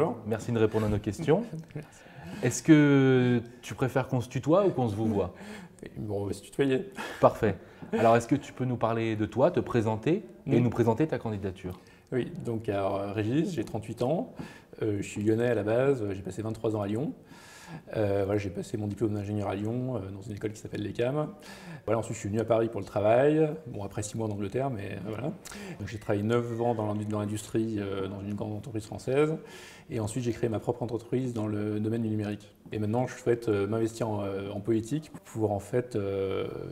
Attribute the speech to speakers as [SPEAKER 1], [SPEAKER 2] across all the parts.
[SPEAKER 1] Bonjour.
[SPEAKER 2] Merci de répondre à nos questions. Est-ce que tu préfères qu'on se tutoie ou qu'on se vouvoie?
[SPEAKER 1] Bon, on va se tutoyer.
[SPEAKER 2] Parfait. Alors, est-ce que tu peux nous parler de toi, te présenter et nous présenter ta candidature?
[SPEAKER 1] Oui, donc alors, Régis, j'ai 38 ans, je suis lyonnais à la base, j'ai passé 23 ans à Lyon. Voilà, j'ai passé mon diplôme d'ingénieur à Lyon, dans une école qui s'appelle l'ECAM. Voilà, ensuite, je suis venu à Paris pour le travail, bon, après 6 mois en Angleterre, mais voilà. Donc, j'ai travaillé 9 ans dans l'industrie, dans une grande entreprise française. Et ensuite, j'ai créé ma propre entreprise dans le domaine du numérique. Et maintenant, je souhaite m'investir en politique pour en fait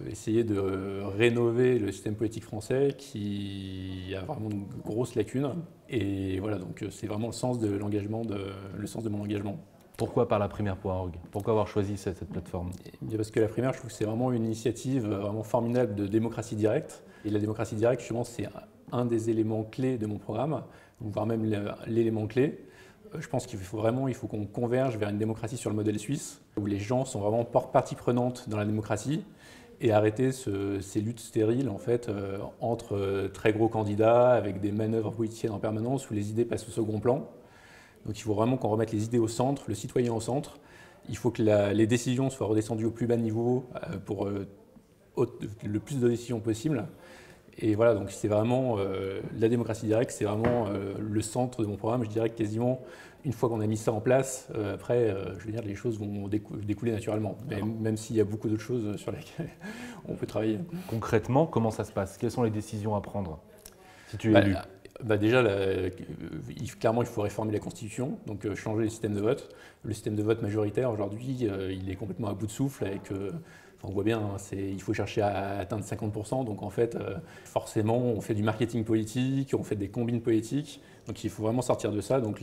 [SPEAKER 1] essayer de rénover le système politique français qui a vraiment une grosse lacune. Et voilà, donc c'est vraiment le sens de l'engagement, le sens de mon engagement.
[SPEAKER 2] Pourquoi par laprimaire.org? Pourquoi avoir choisi cette plateforme?
[SPEAKER 1] Bien parce que la primaire, je trouve que c'est vraiment une initiative vraiment formidable de démocratie directe. Et la démocratie directe, justement, c'est un des éléments clés de mon programme, voire même l'élément clé. Je pense qu'il faut qu'on converge vers une démocratie sur le modèle suisse, où les gens sont vraiment partie prenante dans la démocratie, et arrêter ces luttes stériles en fait, entre très gros candidats, avec des manœuvres politiciennes en permanence, où les idées passent au second plan. Donc il faut vraiment qu'on remette les idées au centre, le citoyen au centre. Il faut que les décisions soient redescendues au plus bas niveau pour le plus de décisions possible. Et voilà, donc c'est vraiment la démocratie directe, c'est vraiment le centre de mon programme. Je dirais que quasiment, une fois qu'on a mis ça en place, après, je veux dire, les choses vont découler naturellement. Même s'il y a beaucoup d'autres choses sur lesquelles on peut travailler.
[SPEAKER 2] Concrètement, comment ça se passe? Quelles sont les décisions à prendre si tu es élu?
[SPEAKER 1] Déjà, clairement, il faut réformer la Constitution, donc changer le système de vote. Le système de vote majoritaire, aujourd'hui, il est complètement à bout de souffle avec, on voit bien, hein, il faut chercher à atteindre 50%, donc en fait, forcément, on fait du marketing politique, on fait des combines politiques, donc il faut vraiment sortir de ça. Donc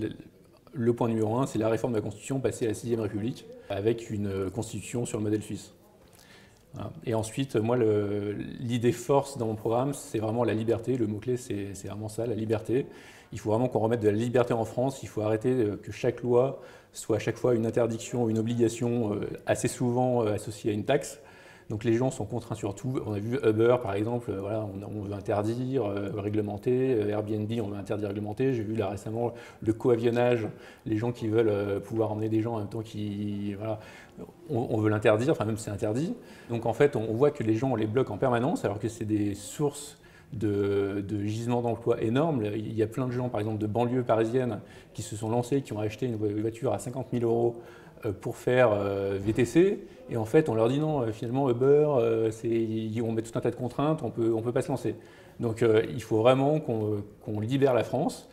[SPEAKER 1] le point numéro 1, c'est la réforme de la Constitution, passer à la 6e République, avec une Constitution sur le modèle suisse. Voilà. Et ensuite, moi, l'idée force dans mon programme, c'est vraiment la liberté. Le mot-clé, c'est vraiment ça, la liberté. Il faut vraiment qu'on remette de la liberté en France. Il faut arrêter que chaque loi soit à chaque fois une interdiction ou une obligation, assez souvent associée à une taxe. Donc les gens sont contraints sur tout. On a vu Uber, par exemple, voilà, on veut interdire, réglementer. Airbnb, on veut interdire, réglementer. J'ai vu là récemment le coavionnage, les gens qui veulent pouvoir emmener des gens en même temps voilà, on veut l'interdire, enfin même c'est interdit. Donc en fait, on voit que les gens, on les bloque en permanence, alors que c'est des sources de gisements d'emploi énormes. Il y a plein de gens, par exemple, de banlieues parisiennes qui se sont lancés, qui ont acheté une voiture à 50 000 € pour faire VTC. Et en fait, on leur dit non, finalement, Uber, on met tout un tas de contraintes, on peut pas se lancer. Donc il faut vraiment qu'on libère la France.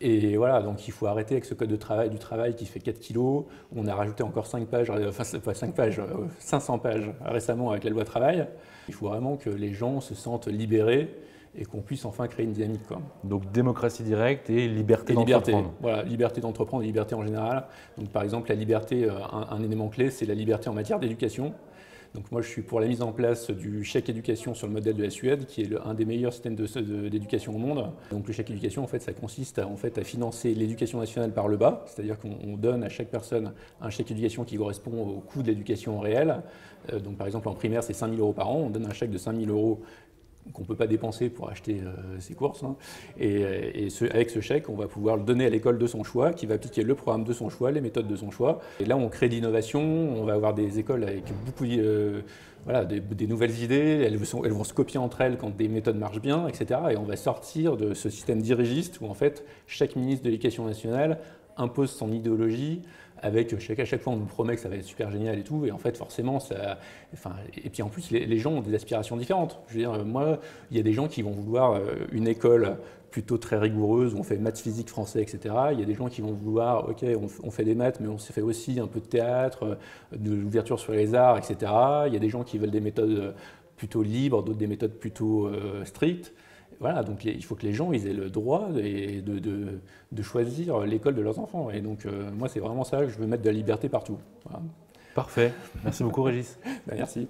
[SPEAKER 1] Et voilà, donc il faut arrêter avec ce code du travail qui fait 4 kilos. On a rajouté encore 5 pages, enfin pas 5 pages, 500 pages récemment avec la loi travail. Il faut vraiment que les gens se sentent libérés et qu'on puisse enfin créer une dynamique, quoi.
[SPEAKER 2] Donc démocratie directe et liberté d'entreprendre.
[SPEAKER 1] Voilà, liberté d'entreprendre et liberté en général. Donc par exemple, la liberté, un élément clé, c'est la liberté en matière d'éducation. Donc moi, je suis pour la mise en place du chèque éducation sur le modèle de la Suède, qui est un des meilleurs systèmes d'éducation au monde. Donc le chèque éducation, en fait, ça consiste à financer l'éducation nationale par le bas, c'est-à-dire qu'on donne à chaque personne un chèque éducation qui correspond au coût de l'éducation réelle. Donc par exemple, en primaire, c'est 5 000 € par an. On donne un chèque de 5 000 € qu'on ne peut pas dépenser pour acheter ses courses. Hein. Avec ce chèque, on va pouvoir le donner à l'école de son choix, qui va appliquer le programme de son choix, les méthodes de son choix. Et là, on crée de l'innovation, on va avoir des écoles avec beaucoup voilà, des nouvelles idées, elles vont se copier entre elles quand des méthodes marchent bien, etc. Et on va sortir de ce système dirigiste où en fait, chaque ministre de l'Éducation nationale impose son idéologie, avec à chaque fois on nous promet que ça va être super génial et tout, et en fait forcément et puis en plus les gens ont des aspirations différentes. Je veux dire, moi, il y a des gens qui vont vouloir une école plutôt très rigoureuse où on fait maths, physique, français, etc. Il y a des gens qui vont vouloir, ok, on fait des maths, mais on se fait aussi un peu de théâtre, de l'ouverture sur les arts, etc. Il y a des gens qui veulent des méthodes plutôt libres, d'autres des méthodes plutôt strictes. Voilà, donc il faut que les gens aient le droit de choisir l'école de leurs enfants. Et donc moi, c'est vraiment ça, je veux mettre de la liberté partout. Voilà.
[SPEAKER 2] Parfait. Merci beaucoup, Régis.
[SPEAKER 1] Merci.